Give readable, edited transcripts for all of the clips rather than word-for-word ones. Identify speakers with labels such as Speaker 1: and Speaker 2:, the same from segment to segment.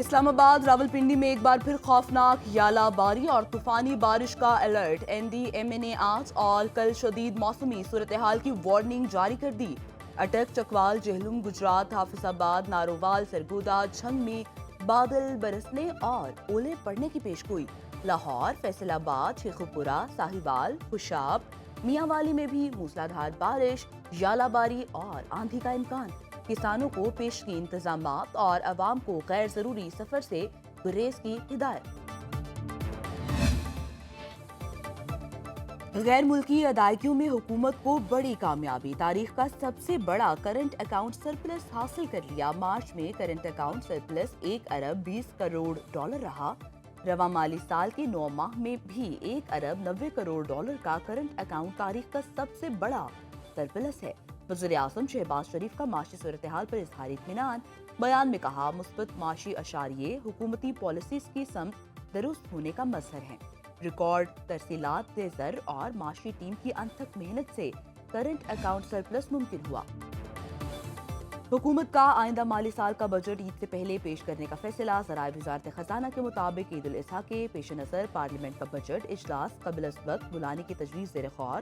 Speaker 1: اسلام آباد راولپنڈی میں ایک بار پھر خوفناک یالہ باری اور طوفانی بارش کا الرٹ۔ این ڈی ایم اے نے آج اور کل شدید موسمی صورتحال کی وارننگ جاری کر دی۔ اٹک، چکوال، جہلم، گجرات، حافظ آباد، نارووال، سرگودا، جھنگ میں بادل برسنے اور اولے پڑنے کی پیشگوئی۔ لاہور، فیصل آباد، شیخوپورہ، ساہیوال، خوشاب، میاں والی میں بھی موسلادھار بارش، یالہ باری اور آندھی کا امکان۔ کسانوں کو پیشگی انتظامات اور عوام کو غیر ضروری سفر سے گریز کی ہدایت۔ غیر ملکی ادائیگیوں میں حکومت کو بڑی کامیابی، تاریخ کا سب سے بڑا کرنٹ اکاؤنٹ سرپلس حاصل کر لیا۔ مارچ میں کرنٹ اکاؤنٹ سرپلس 1 ارب 20 کروڑ ڈالر رہا۔ رواں مالی سال کے 9 ماہ میں بھی 1 ارب 90 کروڑ ڈالر کا کرنٹ اکاؤنٹ تاریخ کا سب سے بڑا سرپلس ہے۔ وزیر اعظم شہباز شریف کا معاشی صورتحال پر اظہار اطمینان۔ بیان میں کہا، مثبت معاشی اشاریے حکومتی پالیسیز کی سمت درست ہونے کا مظہر ہیں۔ ریکارڈ ترسیلات زر اور معاشی ٹیم کی انتھک محنت سے کرنٹ اکاؤنٹ سرپلس ممکن ہوا۔ حکومت کا آئندہ مالی سال کا بجٹ عید سے پہلے پیش کرنے کا فیصلہ۔ ذرائع وزارت خزانہ کے مطابق عید الاضحیٰ کے پیش نظر پارلیمنٹ کا بجٹ اجلاس قبل از وقت بلانے کی تجویز زیر غور۔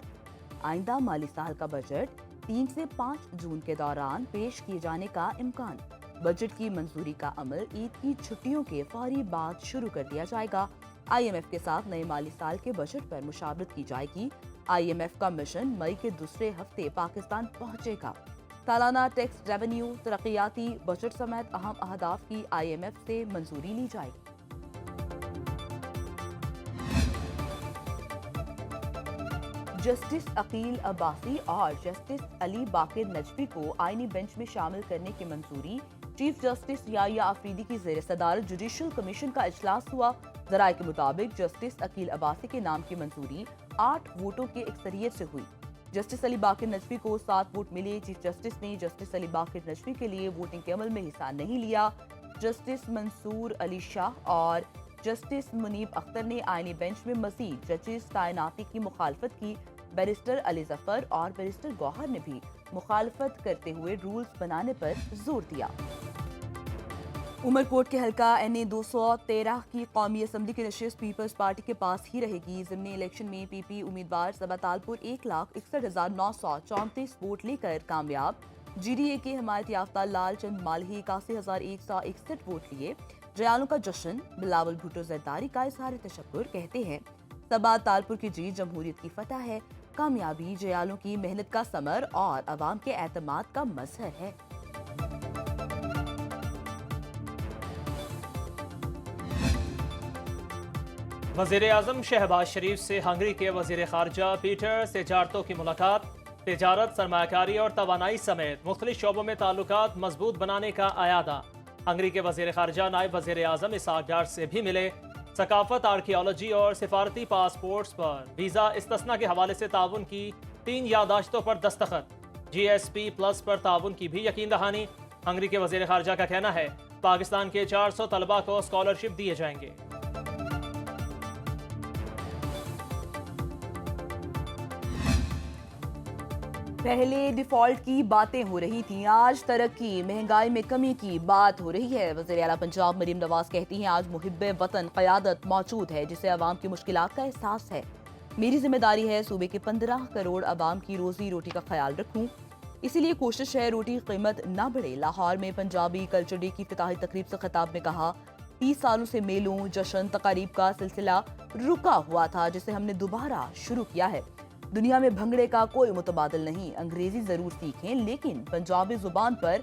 Speaker 1: آئندہ مالی سال کا بجٹ 3 سے 5 جون کے دوران پیش کیے جانے کا امکان۔ بجٹ کی منظوری کا عمل عید کی چھٹیوں کے فوری بعد شروع کر دیا جائے گا۔ آئی ایم ایف کے ساتھ نئے مالی سال کے بجٹ پر مشاورت کی جائے گی۔ آئی ایم ایف کا مشن مئی کے دوسرے ہفتے پاکستان پہنچے گا۔ سالانہ ٹیکس ریونیو، ترقیاتی بجٹ سمیت اہم اہداف کی آئی ایم ایف سے منظوری لی جائے گی۔ جسٹس عقیل عباسی اور جسٹس علی باقر نجوی کو آئینی بینچ میں شامل کرنے کی منظوری۔ چیف جسٹس یحییٰ آفریدی کی زیر صدارت جوڈیشل کمیشن کا اجلاس ہوا۔ ذرائع کے مطابق جسٹس عقیل عباسی کے نام کی منظوری 8 ووٹوں کی اکثریت سے ہوئی۔ جسٹس علی باقر نجوی کو 7 ووٹ ملے۔ چیف جسٹس نے جسٹس علی باقر نجوی کے لیے ووٹنگ کے عمل میں حصہ نہیں لیا۔ جسٹس منصور علی شاہ اور جسٹس منیب اختر نے آئینی بینچ میں مزید ججز تعیناتی کی مخالفت کی۔ بیرسٹر علی ظفر اور بیرسٹر گوہر نے بھی مخالفت کرتے ہوئے رولز بنانے پر زور دیا۔ عمر کوٹ کے حلقہ این اے 213 کی قومی اسمبلی کی نشست پیپلز پارٹی کے پاس ہی رہے گی۔ ضمنی الیکشن میں پی پی امیدوار صبا تالپور 1,61,934 ووٹ لے کر کامیاب۔ جی ڈی اے کے حمایت یافتہ لال چند مالہی 81,161 ووٹ لیے۔ جیالوں کا جشن، بلاول بھٹو زرداری کا اظہار تشکر، کہتے ہیں صبا تالپور کی جیت جمہوریت کی فتح ہے۔ کامیابی جیالوں کی محنت کا ثمر اور عوام کے اعتماد کا مظہر ہے۔
Speaker 2: وزیر اعظم شہباز شریف سے ہنگری کے وزیر خارجہ پیٹر سیجارتو کی ملاقات۔ تجارت، سرمایہ کاری اور توانائی سمیت مختلف شعبوں میں تعلقات مضبوط بنانے کا اعادہ۔ ہنگری کے وزیر خارجہ نائب وزیر اعظم اسحاق ڈار سے بھی ملے۔ ثقافت، آرکیالوجی اور سفارتی پاسپورٹس پر ویزا استثناء کے حوالے سے تعاون کی 3 یادداشتوں پر دستخط۔ جی ایس پی پلس پر تعاون کی بھی یقین دہانی۔ ہنگری کے وزیر خارجہ کا کہنا ہے پاکستان کے 400 طلباء کو اسکالرشپ دیے جائیں گے۔
Speaker 1: پہلے ڈیفالٹ کی باتیں ہو رہی تھیں، آج ترقی، مہنگائی میں کمی کی بات ہو رہی ہے۔ وزیر اعلیٰ پنجاب مریم نواز کہتی ہیں آج محب وطن قیادت موجود ہے جسے عوام کی مشکلات کا احساس ہے۔ میری ذمہ داری ہے صوبے کے 15 کروڑ عوام کی روزی روٹی کا خیال رکھوں، اسی لیے کوشش ہے روٹی قیمت نہ بڑھے۔ لاہور میں پنجابی کلچر ڈے کی افتتاحی تقریب سے خطاب میں کہا 30 سالوں سے میلوں، جشن، تقاریب کا سلسلہ رکا ہوا تھا جسے ہم نے دوبارہ شروع کیا ہے۔ دنیا میں بھنگڑے کا کوئی متبادل نہیں، انگریزی ضرور سیکھیں لیکن پنجابی زبان پر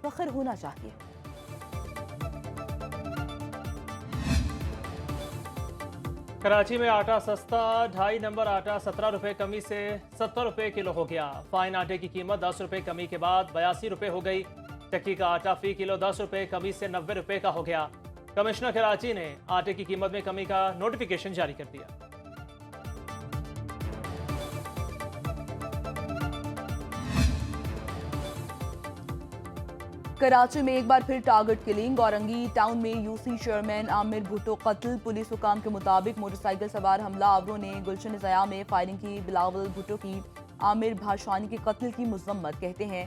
Speaker 1: فخر ہونا چاہیے۔
Speaker 2: کراچی میں آٹا سستا، 2.5 نمبر آٹا 17 روپے کمی سے 70 روپے کلو ہو گیا۔ فائن آٹے کی قیمت 10 روپے کمی کے بعد 82 روپے ہو گئی۔ چکی کا آٹا فی کلو 10 روپے کمی سے 90 روپے کا ہو گیا۔ کمشنر کراچی نے آٹے کی قیمت میں کمی کا نوٹیفیکیشن جاری کر دیا۔
Speaker 1: کراچی میں ایک بار پھر ٹارگٹ کلنگ، اورنگی ٹاؤن میں یو سی چیئرمین عامر بھٹو قتل۔ پولیس حکام کے مطابق موٹر سائیکل سوار حملہ آوروں نے گلشن ضیاء میں فائرنگ کی۔ بلاول بھٹو کی عامر بھاشوانی کے قتل کی مذمت، کہتے ہیں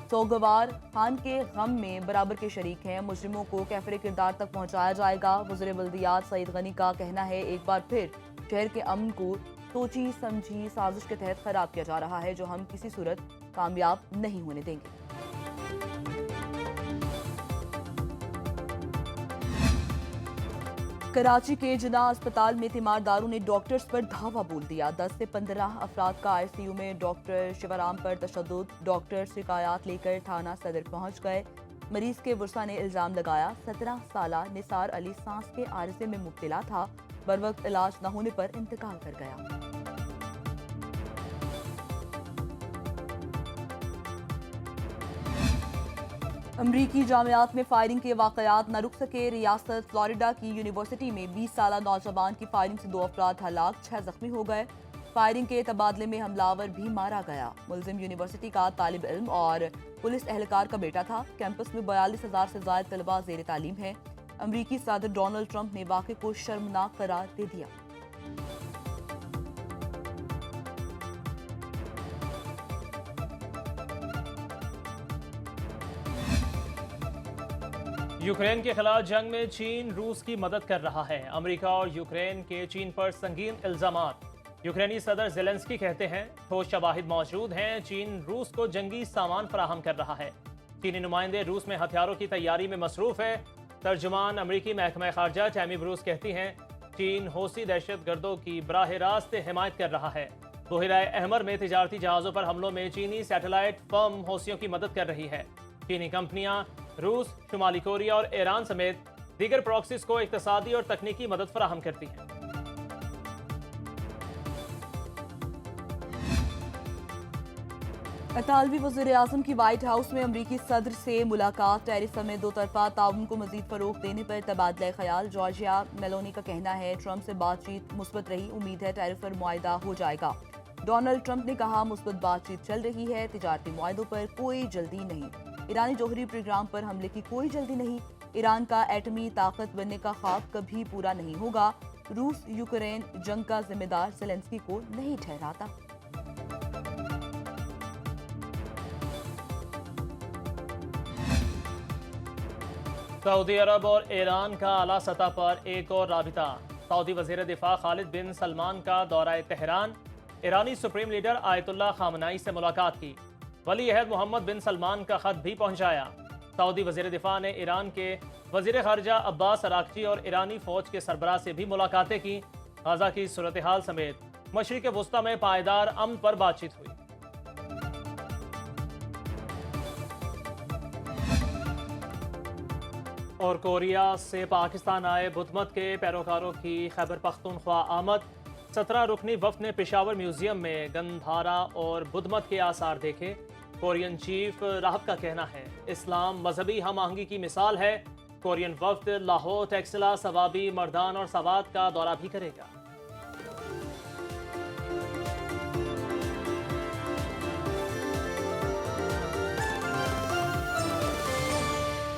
Speaker 1: سوگوار خان کے غم میں برابر کے شریک ہیں، مجرموں کو کیفر کردار تک پہنچایا جائے گا۔ وزیر بلدیات سعید غنی کا کہنا ہے ایک بار پھر شہر کے امن کو سوچی سمجھی سازش کے تحت خراب کیا جا رہا ہے، جو ہم کسی صورت کامیاب نہیں ہونے دیں گے۔ کراچی کے جناح اسپتال میں تیمارداروں نے ڈاکٹرز پر دھاوا بول دیا۔ 10 سے 15 افراد کا آئی سی یو میں ڈاکٹر شیورام پر تشدد، ڈاکٹر شکایات لے کر تھانہ صدر پہنچ گئے۔ مریض کے ورثاء نے الزام لگایا 17 سالہ نثار علی سانس کے عارضے میں مبتلا تھا، بروقت علاج نہ ہونے پر انتقال کر گیا۔ امریکی جامعات میں فائرنگ کے واقعات نہ رک سکے۔ ریاست فلوریڈا کی یونیورسٹی میں 20 سالہ نوجوان کی فائرنگ سے 2 افراد ہلاک، 6 زخمی ہو گئے۔ فائرنگ کے تبادلے میں حملاور بھی مارا گیا۔ ملزم یونیورسٹی کا طالب علم اور پولیس اہلکار کا بیٹا تھا۔ کیمپس میں 42,000 سے زائد طلباء زیر تعلیم ہیں۔ امریکی صدر ڈونلڈ ٹرمپ نے واقعے کو شرمناک قرار دے دیا۔
Speaker 2: یوکرین کے خلاف جنگ میں چین روس کی مدد کر رہا ہے۔ امریکہ اور یوکرین کے چین پر سنگین الزامات۔ یوکرینی صدر زیلنسکی کہتے ہیں ٹھوس شواہد موجود ہیں، چین روس کو جنگی سامان فراہم کر رہا ہے۔ چینی نمائندے روس میں ہتھیاروں کی تیاری میں مصروف ہے۔ ترجمان امریکی محکمہ خارجہ ٹیمی بروس کہتی ہیں چین حوثی دہشت گردوں کی براہ راست حمایت کر رہا ہے۔ بحیرہ احمر میں تجارتی جہازوں پر حملوں میں چینی سیٹلائٹ فرم حوثیوں کی مدد کر رہی ہے۔ چینی کمپنیاں روس، شمالی کوریا اور ایران سمیت دیگر پراکسیز کو اقتصادی اور تکنیکی مدد فراہم کرتی ہیں۔
Speaker 1: اطالوی وزیر اعظم کی وائٹ ہاؤس میں امریکی صدر سے ملاقات، ٹیرف سمیت 2 طرفہ تعاون کو مزید فروغ دینے پر تبادلہ خیال۔ جارجیا میلونی کا کہنا ہے ٹرمپ سے بات چیت مثبت رہی، امید ہے ٹیرف پر معاہدہ ہو جائے گا۔ ڈونلڈ ٹرمپ نے کہا مثبت بات چیت چل رہی ہے، تجارتی معاہدوں پر کوئی جلدی نہیں۔ ایرانی جوہری پروگرام پر حملے کی کوئی جلدی نہیں۔ ایران کا ایٹمی طاقت بننے کا خواب کبھی پورا نہیں ہوگا۔ روس یوکرین جنگ کا ذمہ دار زیلنسکی کو نہیں ٹھہراتا۔
Speaker 2: سعودی عرب اور ایران کا اعلیٰ سطح پر ایک اور رابطہ۔ سعودی وزیر دفاع خالد بن سلمان کا دورہ تہران، ایرانی سپریم لیڈر آیت اللہ خامنائی سے ملاقات کی۔ ولی عہد محمد بن سلمان کا خط بھی پہنچایا۔ سعودی وزیر دفاع نے ایران کے وزیر خارجہ عباس اراغچی اور ایرانی فوج کے سربراہ سے بھی ملاقاتیں کی۔ غزہ کی صورتحال سمیت مشرق وسطی میں پائیدار امن پر بات چیت ہوئی۔ اور کوریا سے پاکستان آئے بدھ مت کے پیروکاروں کی خیبر پختونخوا آمد۔ 17 رکنی وفد نے پشاور میوزیم میں گندھارا اور بدھ مت کے آثار دیکھے۔ کورین چیف راہب کا کہنا ہے اسلام مذہبی ہم آہنگی کی مثال ہے۔ کورین وفد لاہور، ٹیکسلا، سوابی، مردان اور سوات کا دورہ بھی کرے گا۔